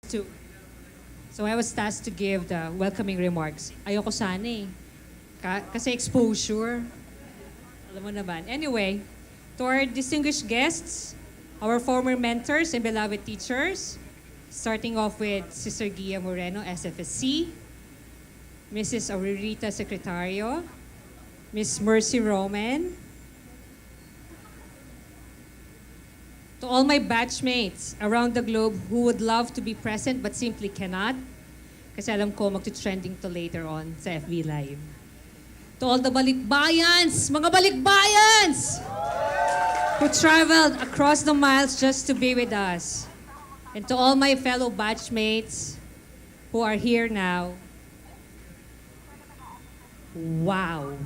to. So I was tasked to give the welcoming remarks. Ayoko sana eh. Kasi exposure. Alam mo naman. Anyway, to our distinguished guests, our former mentors and beloved teachers, starting off with Sister Gia Moreno, SFSC, Mrs. Aurorita Secretario, Miss Mercy Roman, to all my batchmates around the globe who would love to be present but simply cannot, kasi alam ko magti-trending to later on sa FB Live. To all the balikbayans, mga balikbayans, who traveled across the miles just to be with us. And to all my fellow batchmates who are here now, wow.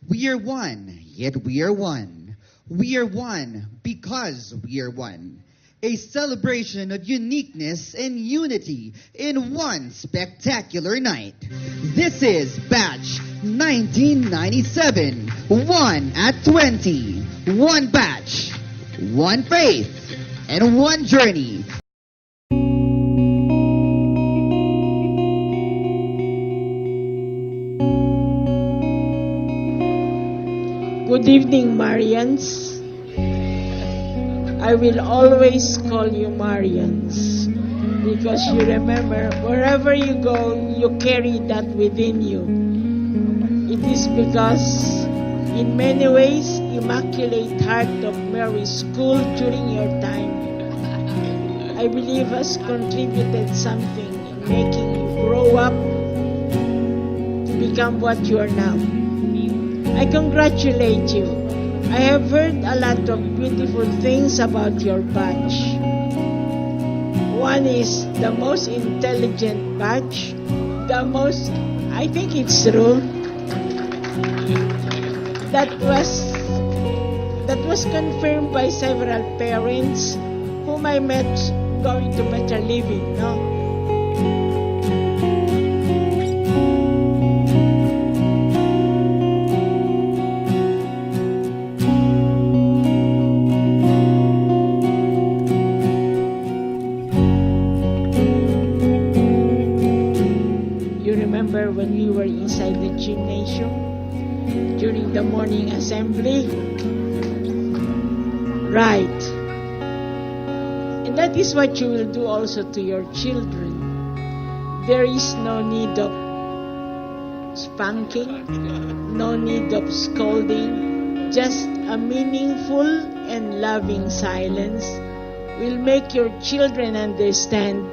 We are one, yet we are one. We are one because we are one. A celebration of uniqueness and unity in one spectacular night. This is Batch 1997, one at 20. One batch, one faith, and one journey. Good evening, Marians. I will always call you Marians because you remember wherever you go, you carry that within you. It is because in many ways, Immaculate Heart of Mary School during your time, I believe has contributed something in making you grow up to become what you are now. I congratulate you. I have heard a lot of beautiful things about your batch. One is the most intelligent batch, I think it's true, that was confirmed by several parents whom I met going to better living, no? You remember when we were inside the gymnasium during the morning assembly? Right. And that is what you will do also to your children. There is no need of spanking, no need of scolding. Just a meaningful and loving silence will make your children understand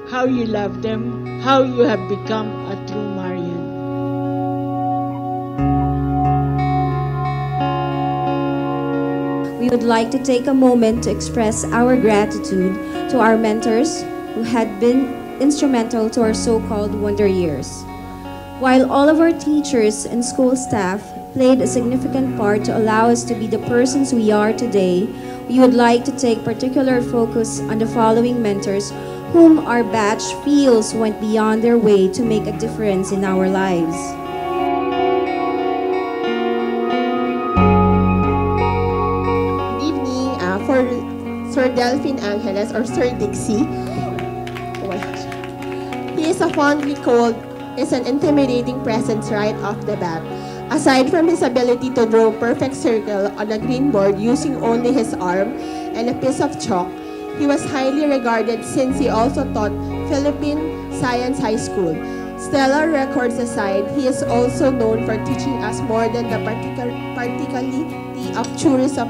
how you love them, how you have become a true Marian. We would like to take a moment to express our gratitude to our mentors who had been instrumental to our so-called wonder years. While all of our teachers and school staff played a significant part to allow us to be the persons we are today, we would like to take particular focus on the following mentors whom our batch feels went beyond their way to make a difference in our lives. For Sir Delphine Angeles or Sir Dixie. He is a fondly called, is an intimidating presence right off the bat. Aside from his ability to draw perfect circle on a green board using only his arm and a piece of chalk, he was highly regarded since he also taught Philippine Science High School. Stellar records aside, he is also known for teaching us more than the particularity of theories of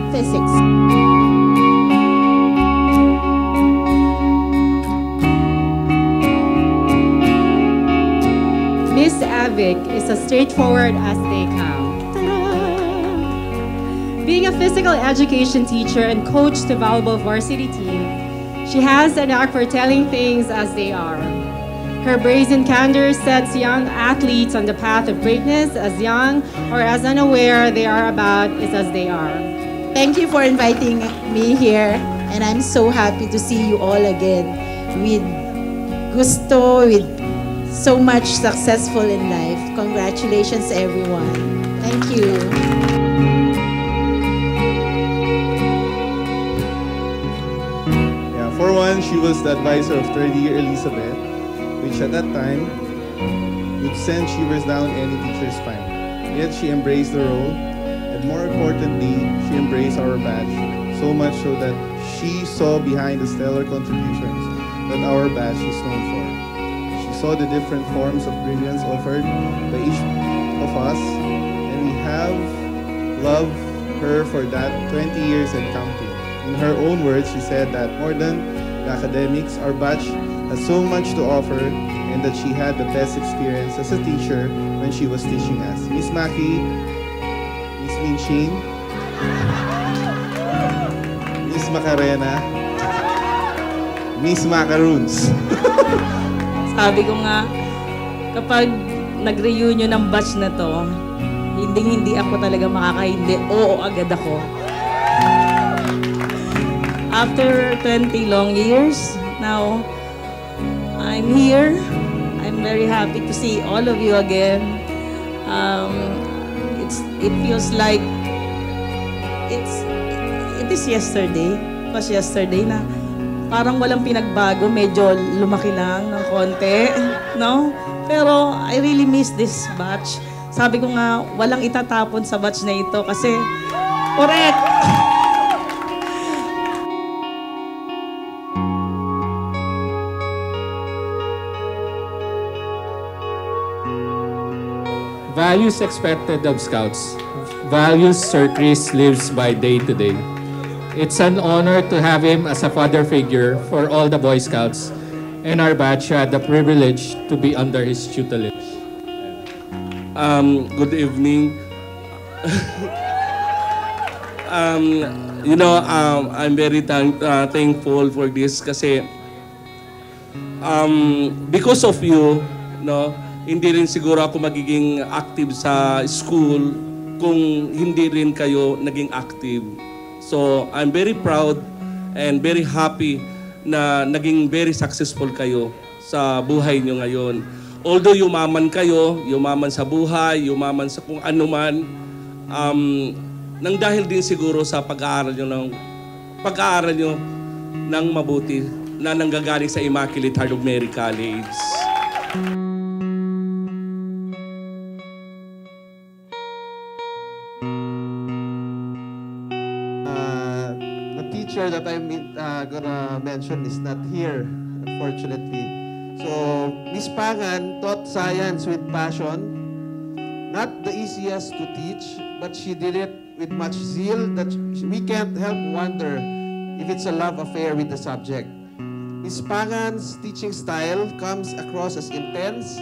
physics. Miss Avic is as straightforward as they come. Being a physical education teacher and coach to valuable varsity team, she has an knack for telling things as they are. Her brazen candor sets young athletes on the path of greatness. As young or as unaware they are about is as they are. Thank you for inviting me here, and I'm so happy to see you all again with gusto, with so much successful in life. Congratulations, everyone. Thank you. Yeah, for one, she was the advisor of third year Elizabeth, which at that time would send shivers down any teacher's spine. Yet she embraced the role. And more importantly, she embraced our batch, so much so that she saw behind the stellar contributions that our batch is known for. She saw the different forms of brilliance offered by each of us, and we have loved her for that 20 years and counting. In her own words, she said that more than the academics, our batch has so much to offer, and that she had the best experience as a teacher when she was teaching us. Miss Maki, Miss Minchin, Miss Macarena, Miss Macaroons. Sabi ko nga, kapag nag-reunion ng batch na to, hindi ako talaga makakahindi. Oo, agad ako. After 20 long years, now, I'm here. I'm very happy to see all of you again. It feels like it is yesterday. It was yesterday na parang walang pinagbago, medyo lumaki lang ng konti, no? Pero I really miss this batch. Sabi ko nga, walang itatapon sa batch na ito kasi correct. Values expected of Scouts. Values Sir Chris lives by day to day. It's an honor to have him as a father figure for all the Boy Scouts, and our batch had the privilege to be under his tutelage. Good evening. I'm very thankful for this kasi because of you, no, hindi rin siguro ako magiging active sa school kung hindi rin kayo naging active. So, I'm very proud and very happy na naging very successful kayo sa buhay nyo ngayon. Although yumaman kayo, yumaman sa buhay, yumaman sa kung ano man, nang dahil din siguro sa pag-aaral nyo ng mabuti na nanggagaling sa Immaculate Heart of Mary College. The teacher that I'm gonna mention is not here, unfortunately. So, Miss Pangan taught science with passion. Not the easiest to teach, but she did it with much zeal that we can't help wonder if it's a love affair with the subject. Miss Pangan's teaching style comes across as intense,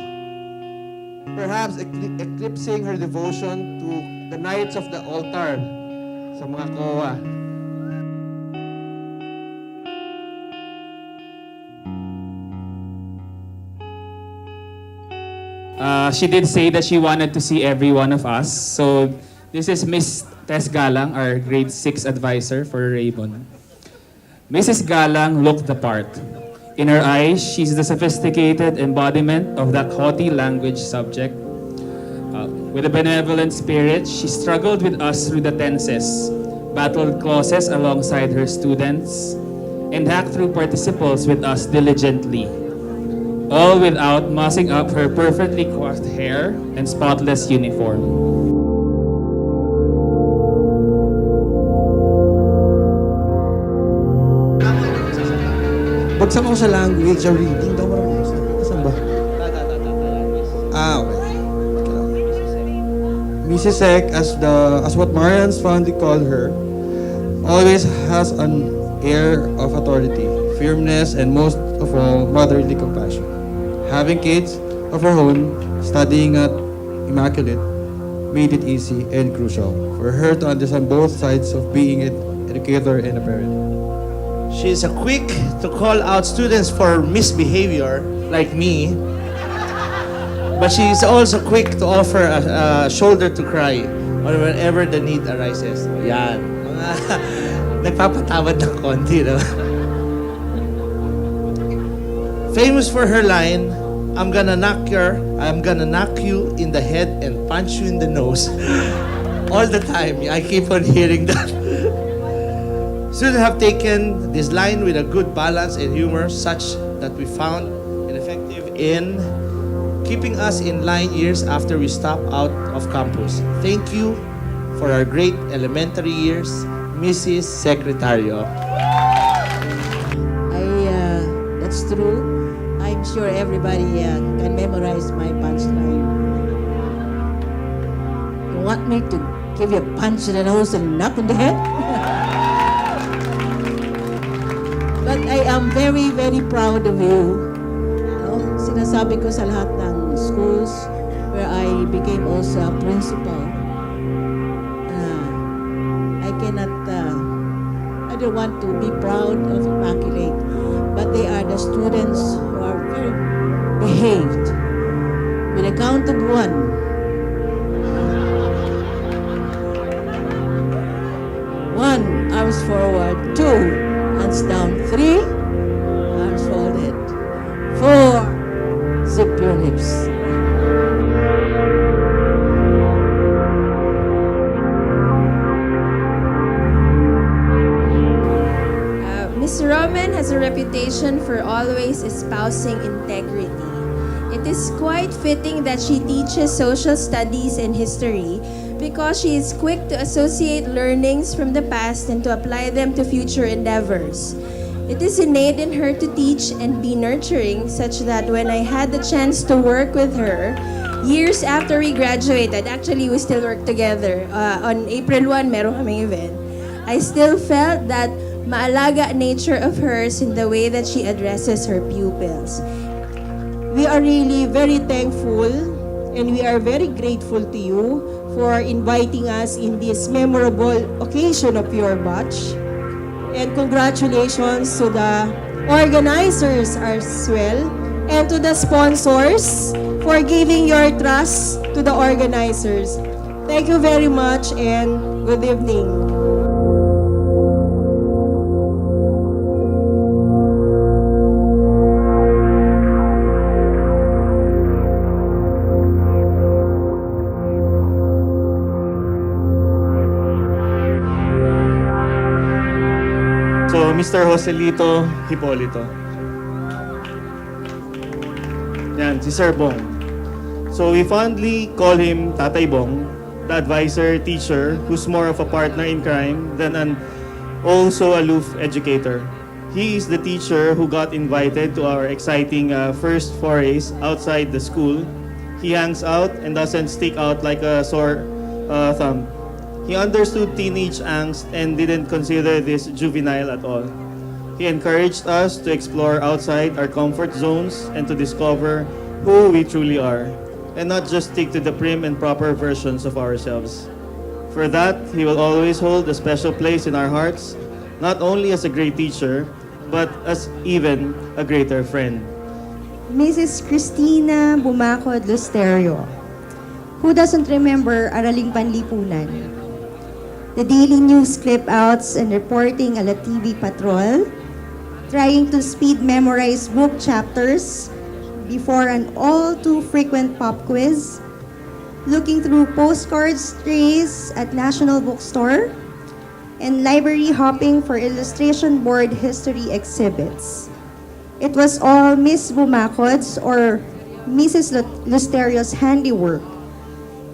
perhaps eclipsing her devotion to the Knights of the Altar sa mga COA. She did say that she wanted to see every one of us. So this is Miss Tess Galang, our grade 6 advisor for Raybon. Mrs. Galang looked the part. In her eyes, she's the sophisticated embodiment of that haughty language subject. With a benevolent spirit, she struggled with us through the tenses, battled clauses alongside her students, and hacked through participles with us diligently. All without mussing up her perfectly coiffed hair and spotless uniform. Bagsak ako sa language, sa reading. Daw marami. Saan ba? Okay. Mrs. Ek, as what Marians fondly call her, always has an air of authority, firmness, and most of all, motherly compassion. Having kids of her own, studying at Immaculate, made it easy and crucial for her to understand both sides of being an educator and a parent. She's quick to call out students for misbehavior, like me. But she's also quick to offer a shoulder to cry whenever the need arises. Yan. Mga nagpapatawad ng konti, no? Famous for her line, I'm gonna knock you in the head and punch you in the nose. All the time, I keep on hearing that. Students have taken this line with a good balance and humor such that we found it effective in keeping us in line years after we stop out of campus. Thank you for our great elementary years, Mrs. Secretario. That's true. I'm sure everybody can memorize my punchline. You want me to give you a punch in the nose and knock in the head? But I am very, very proud of you. No? Sinasabi ko sa lahat ng schools where I became also a principal. I don't want to be proud of Immaculate, but they are the students who are very behaved. With a count of 1, arms forward, 2, hands down, 3, arms folded, 4, zip your lips. Miss Roman has a reputation for always espousing integrity. It is quite fitting that she teaches social studies and history because she is quick to associate learnings from the past and to apply them to future endeavors. It is innate in her to teach and be nurturing, such that when I had the chance to work with her, years after we graduated, actually we still work together. On April 1, meron kaming event. I still felt that maalaga nature of hers in the way that she addresses her pupils. We are really very thankful And we are very grateful to you for inviting us in this memorable occasion of your batch. And congratulations to the organizers as well, and to the sponsors for giving your trust to the organizers. Thank you very much and good evening. So, Mr. Joselito Hipolito. Yan, si Sir Bong. So, we fondly call him Tatay Bong, the advisor, teacher, who's more of a partner in crime than an also aloof educator. He is the teacher who got invited to our exciting first forays outside the school. He hangs out and doesn't stick out like a sore thumb. He understood teenage angst and didn't consider this juvenile at all. He encouraged us to explore outside our comfort zones and to discover who we truly are, and not just stick to the prim and proper versions of ourselves. For that, he will always hold a special place in our hearts, not only as a great teacher, but as even a greater friend. Mrs. Cristina Bumacod Lusterio. Who doesn't remember Araling Panlipunan? The daily news clip-outs and reporting a la TV patrol, trying to speed memorize book chapters before an all-too-frequent pop quiz, looking through postcards trays at National Bookstore, and library hopping for illustration board history exhibits. It was all Miss Bumacod's or Mrs. Lusterio's handiwork,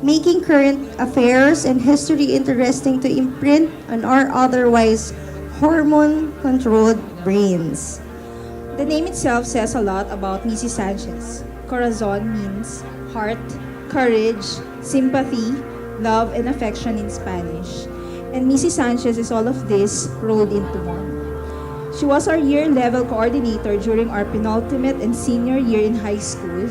making current affairs and history interesting to imprint on our otherwise hormone-controlled brains. The name itself says a lot about Mrs. Sanchez. Corazon means heart, courage, sympathy, love, and affection in Spanish. And Mrs. Sanchez is all of this rolled into one. She was our year-level coordinator during our penultimate and senior year in high school,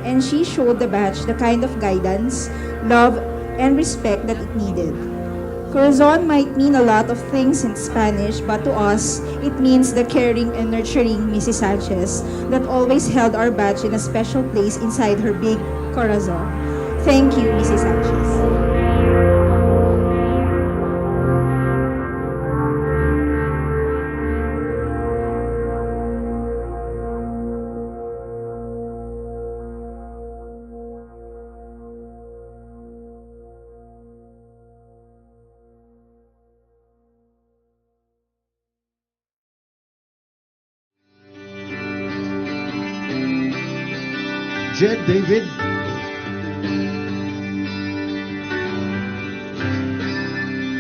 and she showed the batch the kind of guidance, love, and respect that it needed. Corazon might mean a lot of things in Spanish, but to us, it means the caring and nurturing Mrs. Sanchez that always held our batch in a special place inside her big corazon. Thank you, Mrs. Sanchez. Jed David.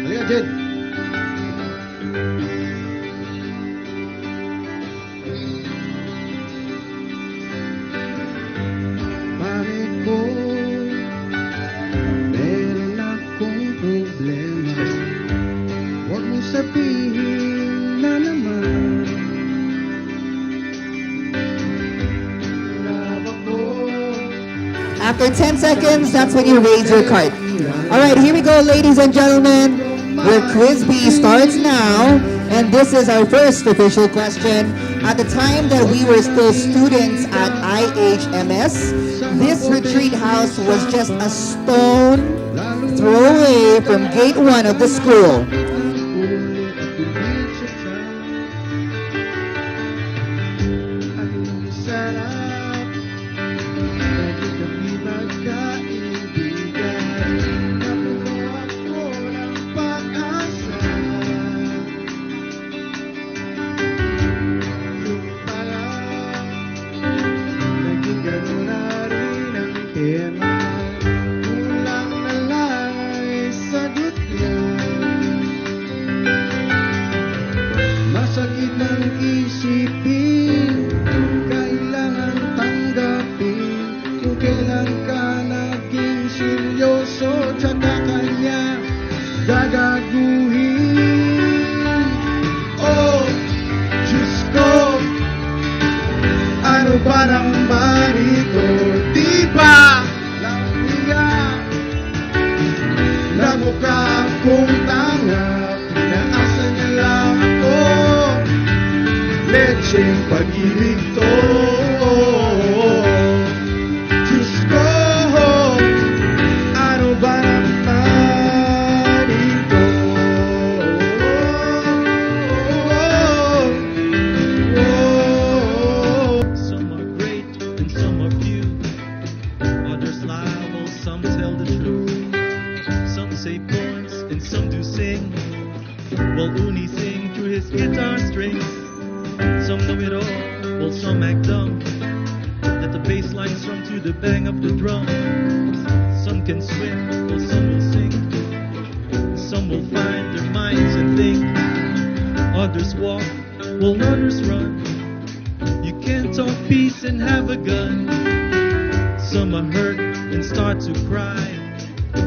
Halika, Jed. Pare ko, meron akong problema. Huwag mo sabihin na naman. After 10 seconds, that's when you raise your card. All right, here we go, ladies and gentlemen. Your quiz bee starts now, and this is our first official question. At the time that we were still students at IHMS, this retreat house was just a stone throw away from gate 1 of the school. Masakit ang isipin, kailangan tanggapin kung kailan ka naging seryoso, tsaka kanya gagaguhin. Oh, Diyos ko, ano ba naman ito? Di ba strum to the bang of the drum. Some can swim, while some will sing. Some will find their minds and think. Others walk, while others run. You can't talk peace and have a gun. Some are hurt and start to cry.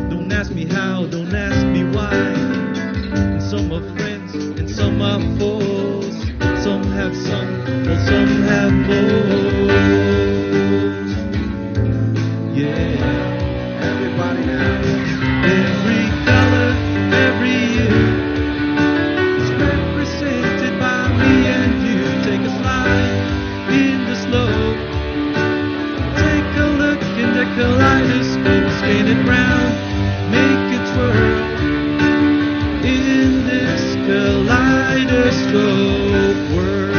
Don't ask me how, don't ask me why. And some are friends and some are foes. Some have some, while some have most. Yeah, everybody now. Every color, every year is represented by me and you. Take a slide in the snow. Take a look in the kaleidoscope. Spin it round, make it twirl. In this kaleidoscope world.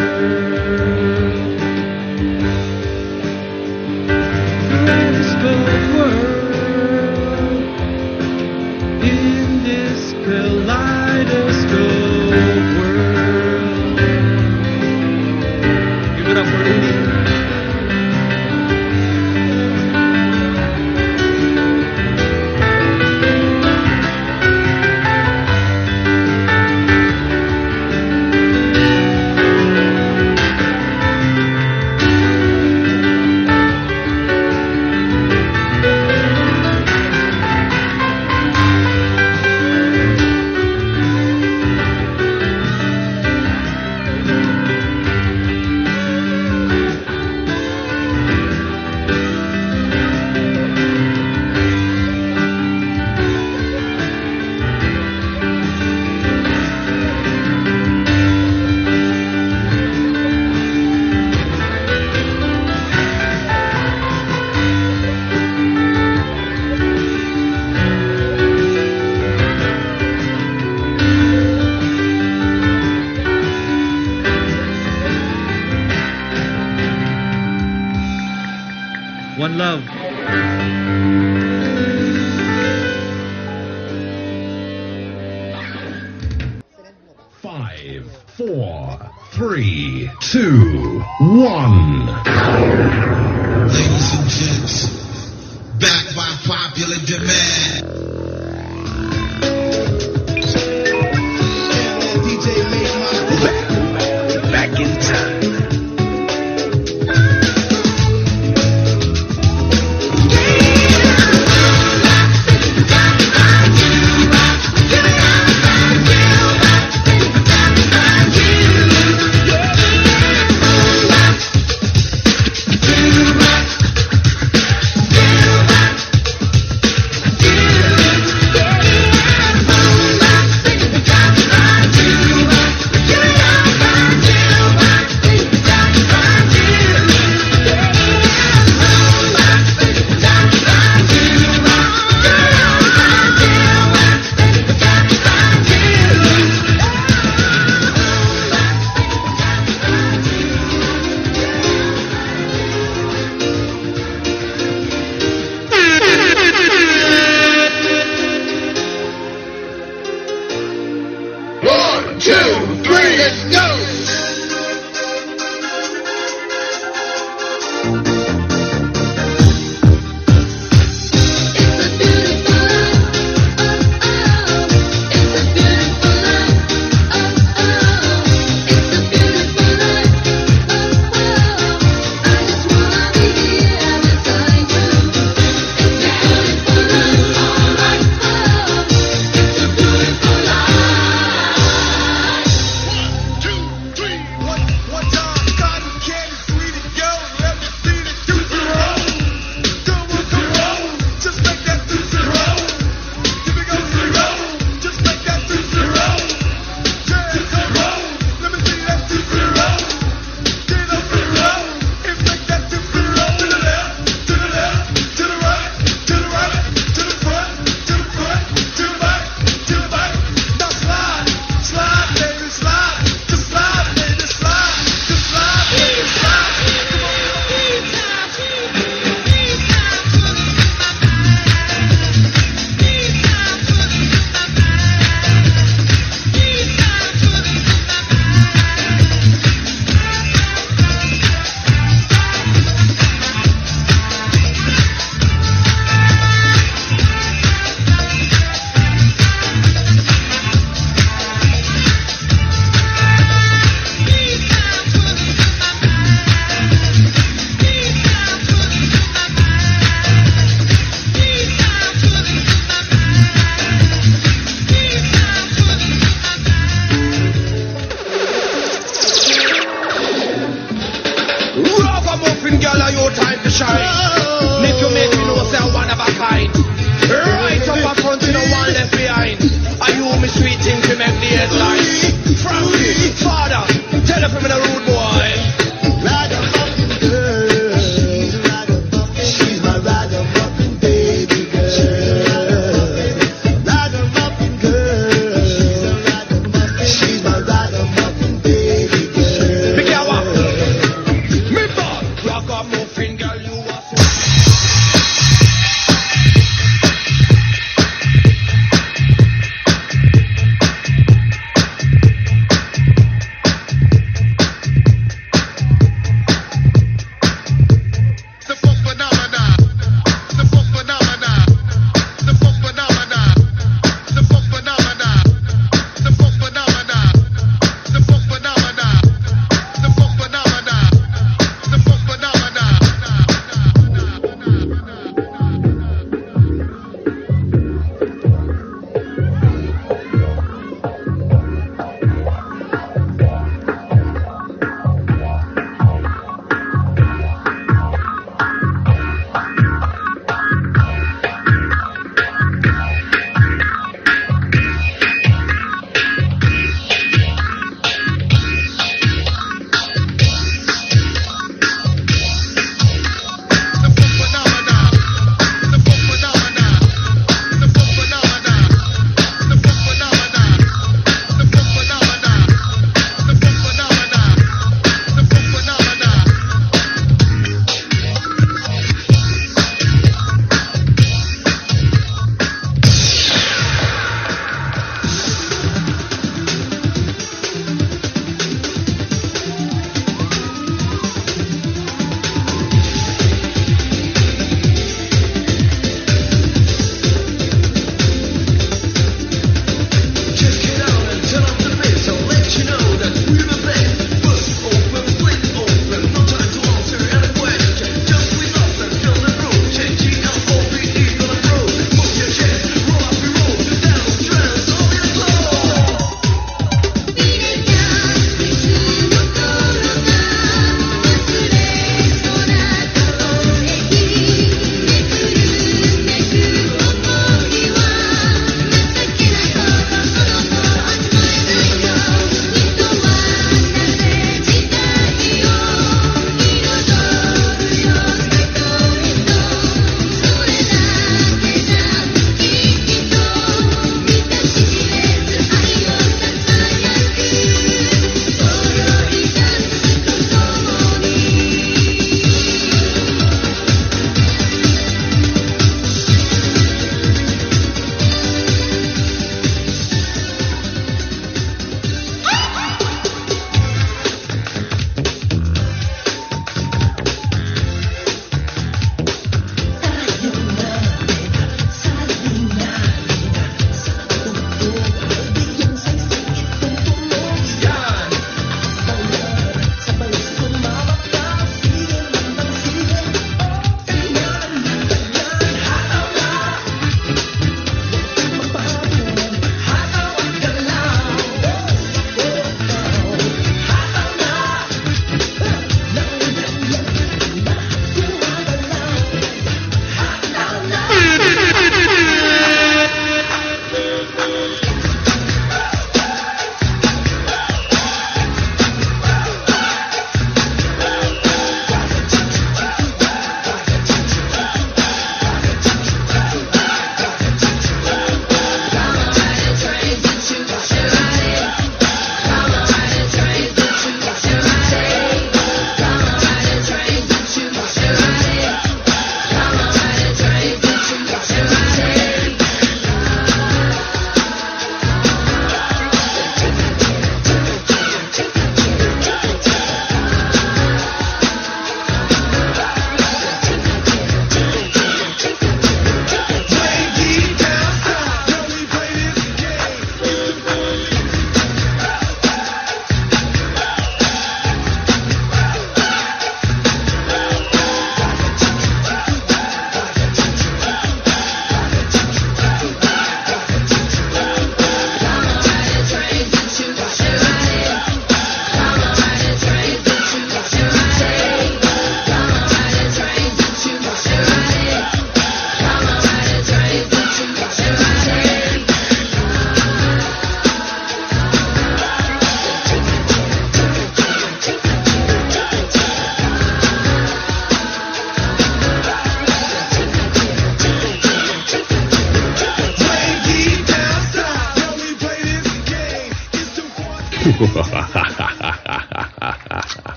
Kaleidoscope world. In this kaleidoscope world. Give it up for Udi. One love. Five, four, three, two, one. Ladies and gents, back by popular demand. Back in time. Yeah. mind. Make you make me know say I'm one of a kind. Right up in front, you know one left behind. Are you me sweet thing to make the headline? Frankie, father, tell her from the rude boy. Ragamuffin girl, she's a ragamuffin, she's my ragamuffin baby girl. Ragamuffin girl, she's a ragamuffin, she's my ragamuffin baby girl. Big yawa, me bad ragamuffin girl, you are so.